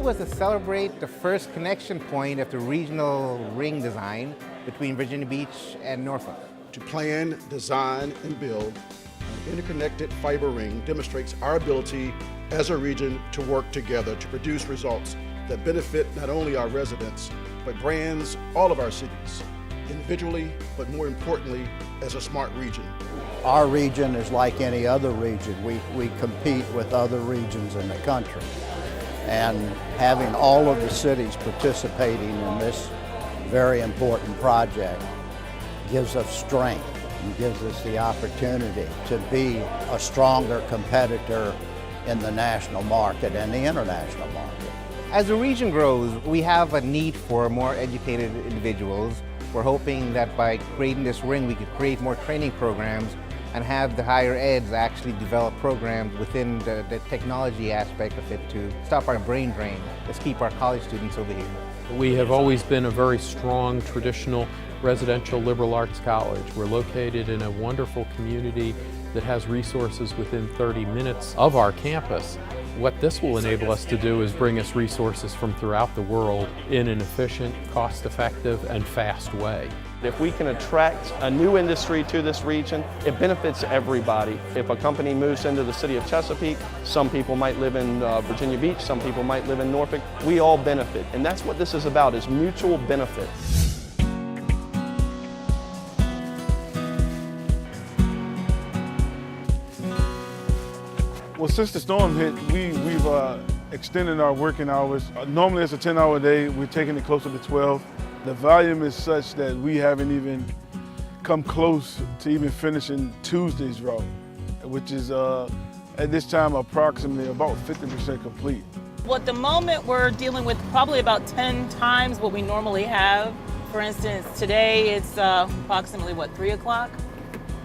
was to celebrate the first connection point of the regional ring design between Virginia Beach and Norfolk. To plan, design, and build an interconnected fiber ring demonstrates our ability as a region to work together to produce results that benefit not only our residents, but brands all of our cities, individually, but more importantly, as a smart region. Our region is like any other region. We compete with other regions in the country. And having all of the cities participating in this very important project gives us strength and gives us the opportunity to be a stronger competitor in the national market and the international market. As the region grows, we have a need for more educated individuals. We're hoping that by creating this ring, we could create more training programs and have the higher eds actually develop programs within the technology aspect of it to stop our brain drain. Let's keep our college students over here. We have always been a very strong, traditional residential liberal arts college. We're located in a wonderful community that has resources within 30 minutes of our campus. What this will enable us to do is bring us resources from throughout the world in an efficient, cost-effective, and fast way. If we can attract a new industry to this region, it benefits everybody. If a company moves into the city of Chesapeake, some people might live in Virginia Beach, some people might live in Norfolk. We all benefit, and that's what this is about, is mutual benefit. Well, since the storm hit, we've extended our working hours. Normally it's a 10-hour day. We're taking it closer to 12. The volume is such that we haven't even come close to even finishing Tuesday's route, which is at this time approximately about 50% complete. Well, at the moment we're dealing with probably about 10 times what we normally have. For instance, today it's approximately 3 o'clock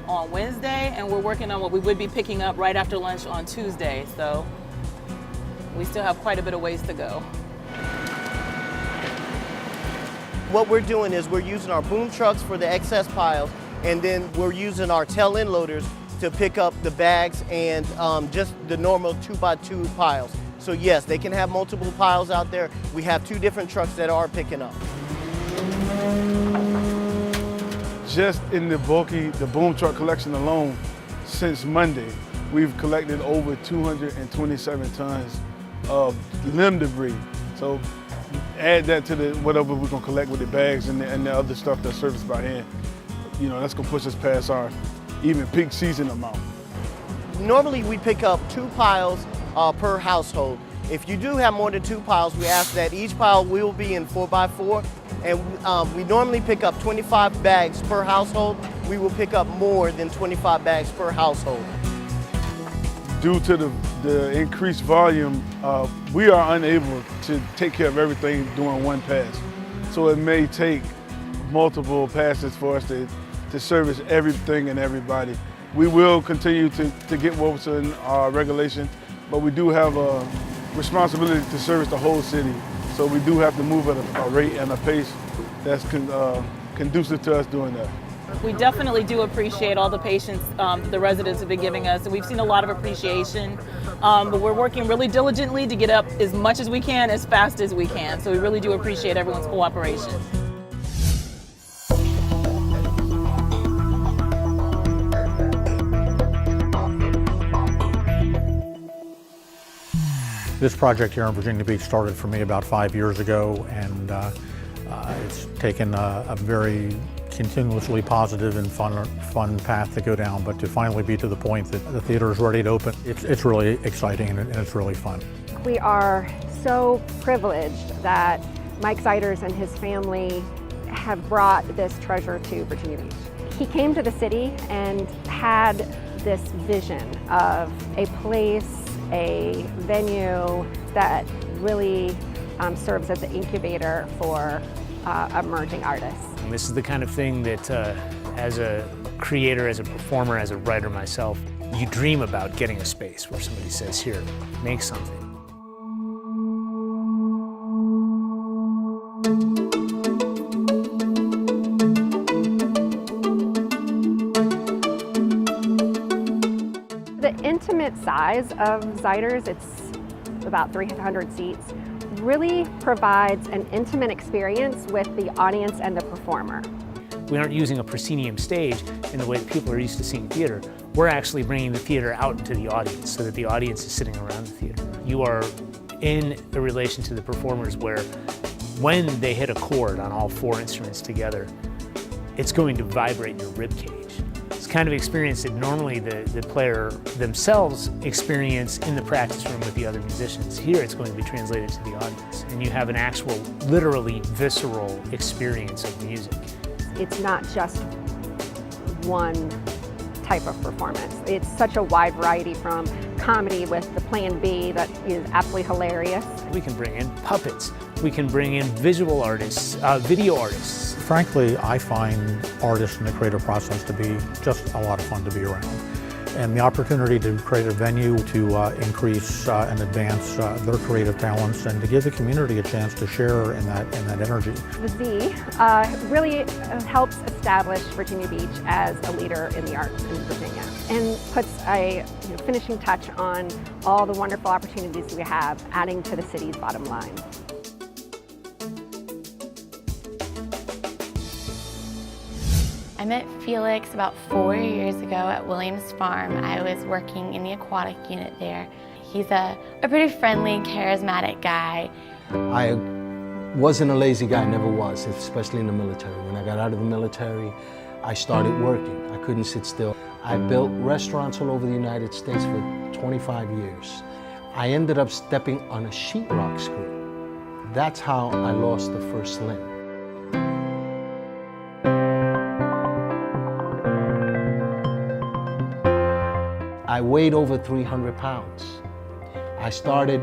on Wednesday, and we're working on what we would be picking up right after lunch on Tuesday. So we still have quite a bit of ways to go. What we're doing is we're using our boom trucks for the excess piles, and then we're using our tail-end loaders to pick up the bags and just the normal 2x2 piles. So yes, they can have multiple piles out there. We have 2 different trucks that are picking up. Just in the boom truck collection alone, since Monday, we've collected over 227 tons of limb debris. So add that to whatever we're gonna collect with the bags and the other stuff that's serviced by hand. You know, that's gonna push us past our even peak season amount. Normally we pick up 2 piles per household. If you do have more than 2 piles, we ask that each pile will be in 4x4, and we normally pick up 25 bags per household. We will pick up more than 25 bags per household. Due to the increased volume, we are unable to take care of everything during one pass. So it may take multiple passes for us to service everything and everybody. We will continue to get what was in our regulation, but we do have a responsibility to service the whole city. So we do have to move at a rate and a pace that's conducive to us doing that. We definitely do appreciate all the patience the residents have been giving us, and we've seen a lot of appreciation. But we're working really diligently to get up as much as we can, as fast as we can. So we really do appreciate everyone's cooperation. This project here in Virginia Beach started for me about 5 years ago, and it's taken a very continuously positive and fun path to go down, but to finally be to the point that the theater is ready to open, it's really exciting and it's really fun. We are so privileged that Mike Zeiders and his family have brought this treasure to Virginia Beach. He came to the city and had this vision of a place, a venue that really serves as an incubator for emerging artists. And this is the kind of thing that as a creator, as a performer, as a writer myself, you dream about getting a space where somebody says, here, make something. The intimate size of Zeiders, it's about 300 seats, really provides an intimate experience with the audience and the performer. We aren't using a proscenium stage in the way that people are used to seeing theater. We're actually bringing the theater out into the audience so that the audience is sitting around the theater. You are in a relation to the performers where when they hit a chord on all 4 instruments together, it's going to vibrate your rib cage. It's kind of experience that normally the player themselves experience in the practice room with the other musicians. Here it's going to be translated to the audience, and you have an actual, literally visceral experience of music. It's not just one type of performance. It's such a wide variety, from comedy with the Plan B that is absolutely hilarious. We can bring in puppets. We can bring in visual artists, video artists. Frankly, I find artists in the creative process to be just a lot of fun to be around. And the opportunity to create a venue to increase and advance their creative talents and to give the community a chance to share in that energy. The Z really helps establish Virginia Beach as a leader in the arts in Virginia and puts a finishing touch on all the wonderful opportunities we have, adding to the city's bottom line. I met Felix about 4 years ago at Williams Farm. I was working in the aquatic unit there. He's a pretty friendly, charismatic guy. I wasn't a lazy guy, never was, especially in the military. When I got out of the military, I started working. I couldn't sit still. I built restaurants all over the United States for 25 years. I ended up stepping on a sheetrock screw. That's how I lost the first limb. I weighed over 300 pounds. I started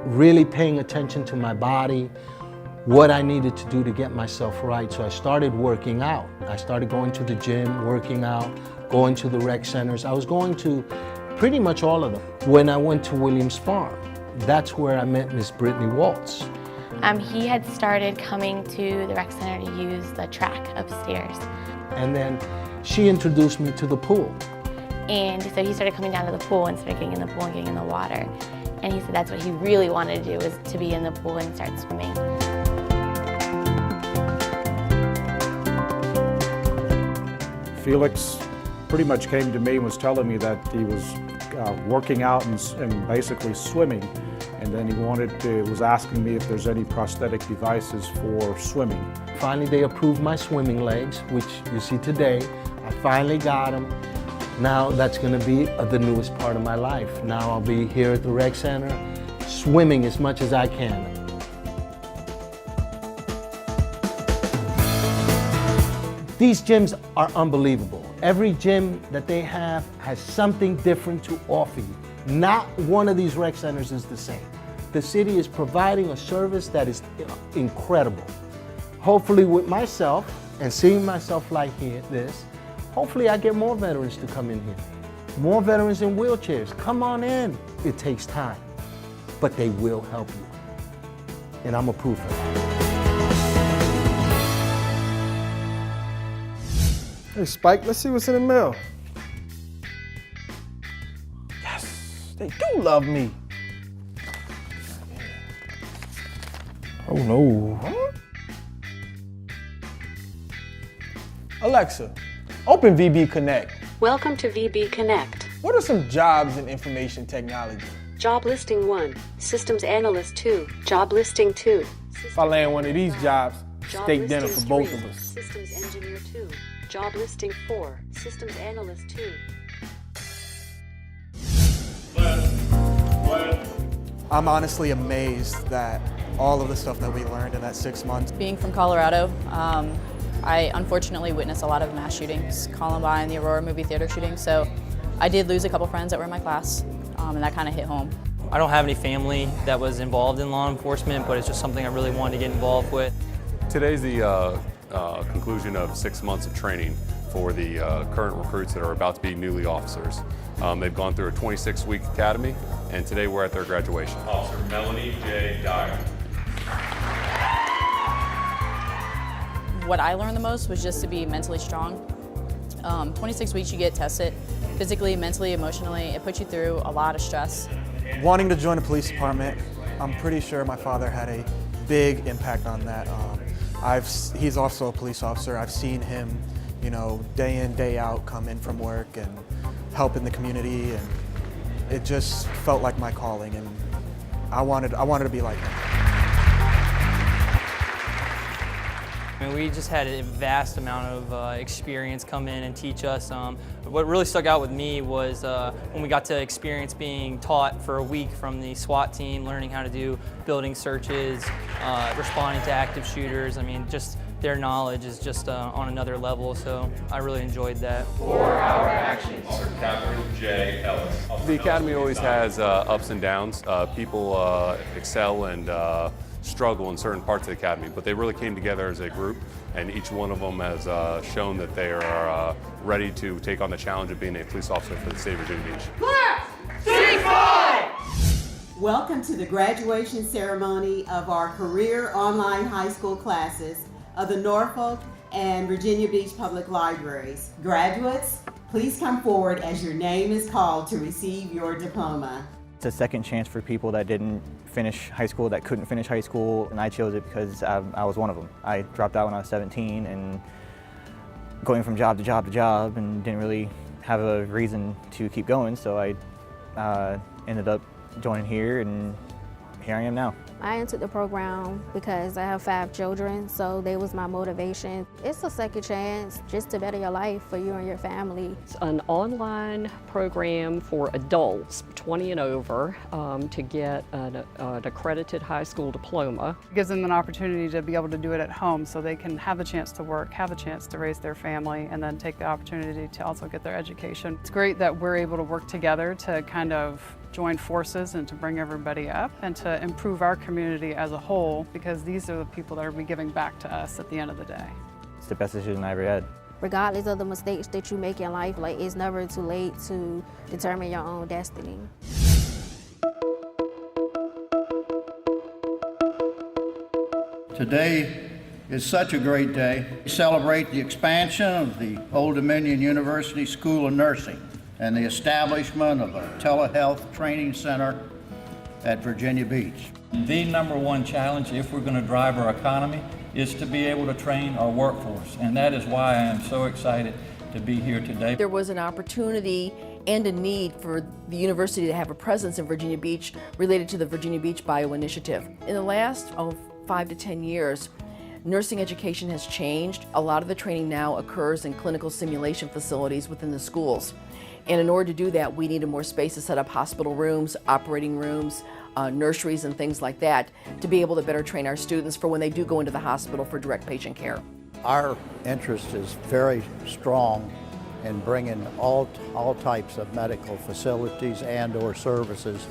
really paying attention to my body, what I needed to do to get myself right. So I started working out. I started going to the gym, working out, going to the rec centers. I was going to pretty much all of them. When I went to Williams Farm, that's where I met Miss Brittany Waltz. He had started coming to the rec center to use the track upstairs. And then she introduced me to the pool. And so he started coming down to the pool and started getting in the pool and getting in the water. And he said that's what he really wanted to do, was to be in the pool and start swimming. Felix pretty much came to me and was telling me that he was working out and basically swimming. And then he was asking me if there's any prosthetic devices for swimming. Finally, they approved my swimming legs, which you see today. I finally got them. Now that's going to be the newest part of my life. Now I'll be here at the rec center, swimming as much as I can. These gyms are unbelievable. Every gym that they have has something different to offer you. Not one of these rec centers is the same. The city is providing a service that is incredible. Hopefully with myself and seeing myself like this, hopefully I get more veterans to come in here. More veterans in wheelchairs, come on in. It takes time, but they will help you. And I'm a proof of that. Hey Spike, let's see what's in the mail. Yes, they do love me. Oh no. Huh? Alexa, open VB Connect. Welcome to VB Connect. What are some jobs in information technology? Job listing 1, systems analyst 2, job listing 2. If I land one of these jobs, steak dinner for both 3, of us. Systems engineer 2, job listing 4, systems analyst 2. I'm honestly amazed that all of the stuff that we learned in that 6 months. Being from Colorado, I unfortunately witnessed a lot of mass shootings, Columbine, the Aurora movie theater shooting, so I did lose a couple friends that were in my class, and that kind of hit home. I don't have any family that was involved in law enforcement, but it's just something I really wanted to get involved with. Today's the conclusion of 6 months of training for the current recruits that are about to be newly officers. They've gone through a 26-week academy, and today we're at their graduation. Officer Melanie J. Dyer. What I learned the most was just to be mentally strong. 26 weeks you get tested, physically, mentally, emotionally. It puts you through a lot of stress. Wanting to join the police department I'm pretty sure my father had a big impact on that. He's also a police officer. I've seen him, you know, day in, day out, come in from work and help in the community, and it just felt like my calling, and I wanted to be like him. I mean, we just had a vast amount of experience come in and teach us. What really stuck out with me was when we got to experience being taught for a week from the SWAT team, learning how to do building searches, responding to active shooters. I mean, just their knowledge is just on another level, so I really enjoyed that. 4-hour actions. Captain J. Ellis. The Academy always has ups and downs. People excel and struggle in certain parts of the Academy, but they really came together as a group, and each one of them has shown that they are ready to take on the challenge of being a police officer for the state of Virginia Beach. Class, C5! Welcome to the graduation ceremony of our career online high school classes of the Norfolk and Virginia Beach Public Libraries. Graduates, please come forward as your name is called to receive your diploma. It's a second chance for people that didn't finish high school, that couldn't finish high school, and I chose it because I was one of them. I dropped out when I was 17 and going from job to job to job and didn't really have a reason to keep going, so I ended up joining here, and here I am now. I entered the program because I have 5 children, so they was my motivation. It's a second chance just to better your life for you and your family. It's an online program for adults 20 and over to get an accredited high school diploma. It gives them an opportunity to be able to do it at home so they can have a chance to work, have a chance to raise their family, and then take the opportunity to also get their education. It's great that we're able to work together to kind of join forces and to bring everybody up and to improve our community as a whole, because these are the people that are giving back to us at the end of the day. It's the best decision I ever had. Regardless of the mistakes that you make in life, like, it's never too late to determine your own destiny. Today is such a great day. We celebrate the expansion of the Old Dominion University School of Nursing and the establishment of a telehealth training center at Virginia Beach. The #1 challenge, if we're going to drive our economy, is to be able to train our workforce, and that is why I am so excited to be here today. There was an opportunity and a need for the university to have a presence in Virginia Beach related to the Virginia Beach Bio Initiative. In the last 5 to 10 years, nursing education has changed. A lot of the training now occurs in clinical simulation facilities within the schools. And in order to do that, we needed more space to set up hospital rooms, operating rooms, nurseries and things like that to be able to better train our students for when they do go into the hospital for direct patient care. Our interest is very strong in bringing all types of medical facilities and or services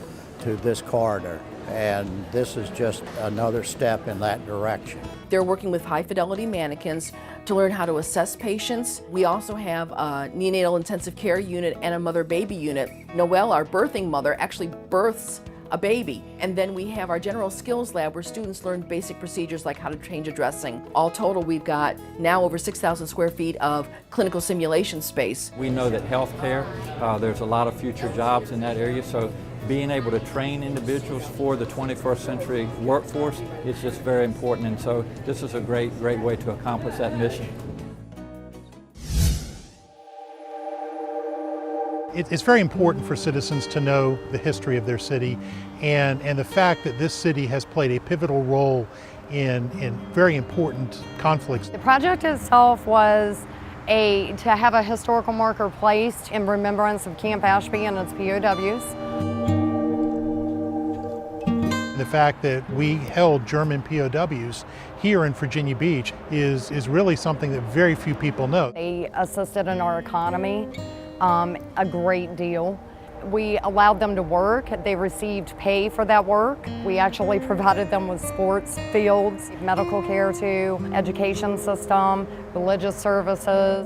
to this corridor, and this is just another step in that direction. They're working with high-fidelity mannequins to learn how to assess patients. We also have a neonatal intensive care unit and a mother-baby unit. Noelle, our birthing mother, actually births a baby. And then we have our general skills lab where students learn basic procedures like how to change a dressing. All total, we've got now over 6,000 square feet of clinical simulation space. We know that healthcare, there's a lot of future jobs in that area, so being able to train individuals for the 21st century workforce is just very important, and so this is a great way to accomplish that mission. It's very important for citizens to know the history of their city and the fact that this city has played a pivotal role in very important conflicts. The project itself was to have a historical marker placed in remembrance of Camp Ashby and its POWs. The fact that we held German POWs here in Virginia Beach is really something that very few people know. They assisted in our economy a great deal. We allowed them to work. They received pay for that work. We actually provided them with sports fields, medical care too, education system, religious services.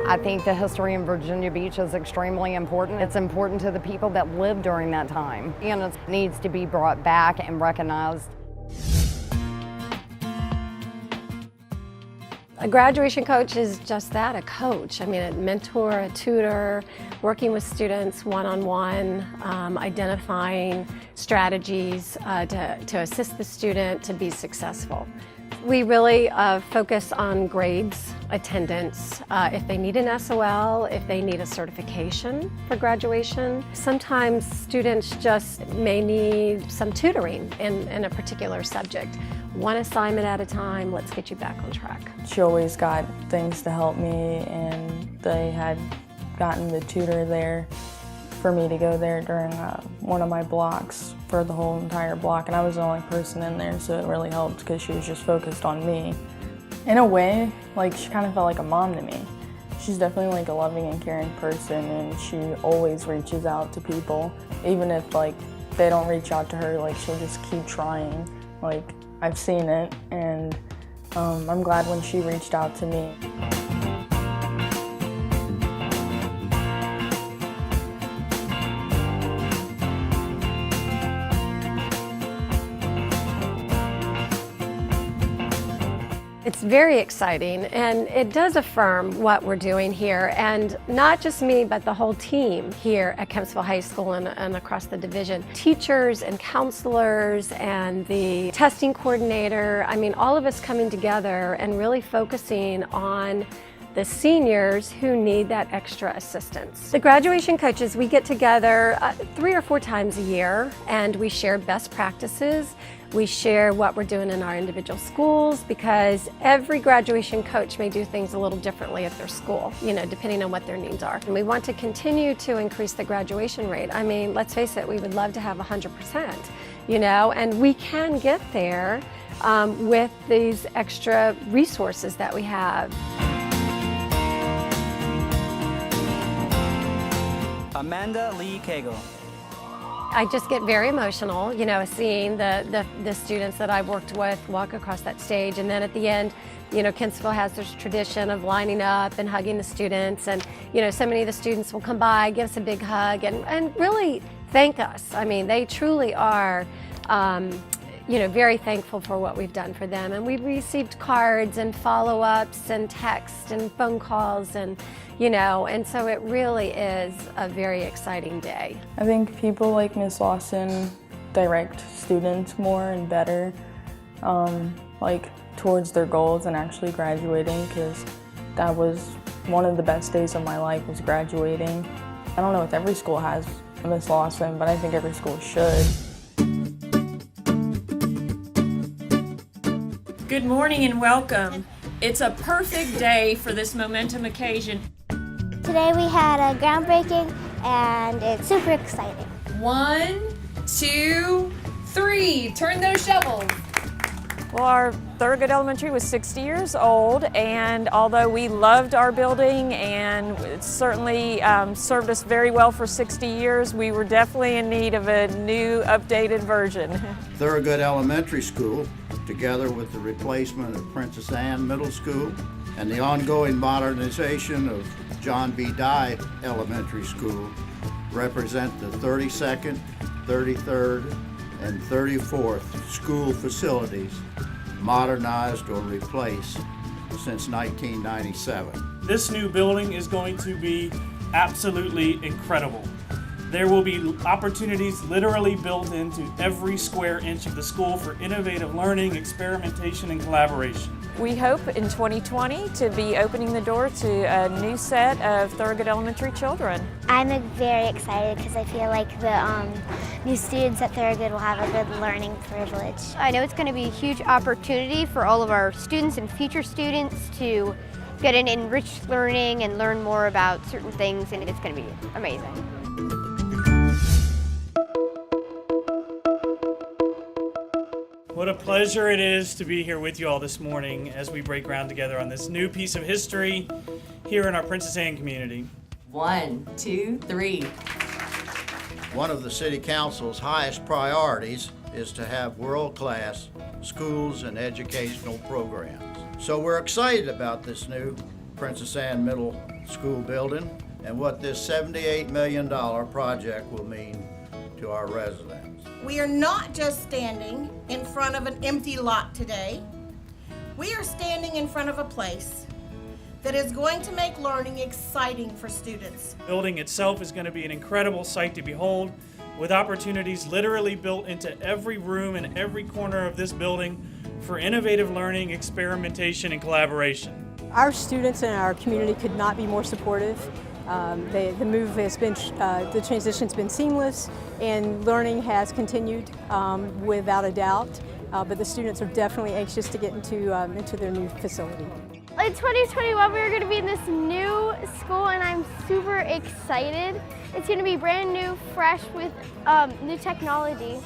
I think the history in Virginia Beach is extremely important. It's important to the people that lived during that time, and it needs to be brought back and recognized. A graduation coach is just that, a coach. I mean, a mentor, a tutor, working with students one-on-one, identifying strategies to assist the student to be successful. We really focus on grades, attendance, if they need an SOL, if they need a certification for graduation. Sometimes students just may need some tutoring in a particular subject. One assignment at a time, let's get you back on track. She always got things to help me, and they had gotten the tutor there for me to go there during one of my blocks for the whole entire block, and I was the only person in there, so it really helped because she was just focused on me. In a way, like, she kind of felt like a mom to me. She's definitely like a loving and caring person, and she always reaches out to people. Even if like they don't reach out to her, like, she'll just keep trying. Like, I've seen it, and I'm glad when she reached out to me. It's very exciting, and it does affirm what we're doing here, and not just me, but the whole team here at Kempsville High School and across the division. Teachers and counselors and the testing coordinator, I mean, all of us coming together and really focusing on the seniors who need that extra assistance. The graduation coaches, we get together 3 or 4 times a year, and we share best practices. We share what we're doing in our individual schools, because every graduation coach may do things a little differently at their school, you know, depending on what their needs are. And we want to continue to increase the graduation rate. I mean, let's face it, we would love to have 100%, you know, and we can get there with these extra resources that we have. Amanda Lee Cagle. I just get very emotional, you know, seeing the students that I've worked with walk across that stage. And then at the end, you know, Kempsville has this tradition of lining up and hugging the students. And, you know, so many of the students will come by, give us a big hug, and really thank us. I mean, they truly are, you know, very thankful for what we've done for them. And we've received cards and follow-ups and texts and phone calls, and, you know, and so it really is a very exciting day. I think people like Miss Lawson direct students more and better, like towards their goals and actually graduating, because that was one of the best days of my life, was graduating. I don't know if every school has a Miss Lawson, but I think every school should. Good morning and welcome. It's a perfect day for this momentum occasion. Today we had a groundbreaking, and it's super exciting. 1, 2, 3, turn those shovels. Well, our Thoroughgood Elementary was 60 years old, and although we loved our building and it certainly served us very well for 60 years, we were definitely in need of a new, updated version. Thoroughgood Elementary School, together with the replacement of Princess Anne Middle School and the ongoing modernization of John B. Dye Elementary School, represent the 32nd, 33rd, and 34th school facilities modernized or replaced since 1997. This new building is going to be absolutely incredible. There will be opportunities literally built into every square inch of the school for innovative learning, experimentation, and collaboration. We hope in 2020 to be opening the door to a new set of Thoroughgood Elementary children. I'm very excited because I feel like the new students at Thoroughgood will have a good learning privilege. I know it's going to be a huge opportunity for all of our students and future students to get an enriched learning and learn more about certain things, and it's going to be amazing. What a pleasure it is to be here with you all this morning as we break ground together on this new piece of history here in our Princess Anne community. 1, 2, 3. One of the City Council's highest priorities is to have world-class schools and educational programs. So we're excited about this new Princess Anne Middle School building and what this $78 million project will mean to our residents. We are not just standing in front of an empty lot today. We are standing in front of a place that is going to make learning exciting for students. The building itself is going to be an incredible sight to behold, with opportunities literally built into every room and every corner of this building for innovative learning, experimentation, and collaboration. Our students and our community could not be more supportive. The move has been, the transition's been seamless, and learning has continued without a doubt. But the students are definitely anxious to get into their new facility. In 2021, we're going to be in this new school, and I'm super excited. It's going to be brand new, fresh, with new technology.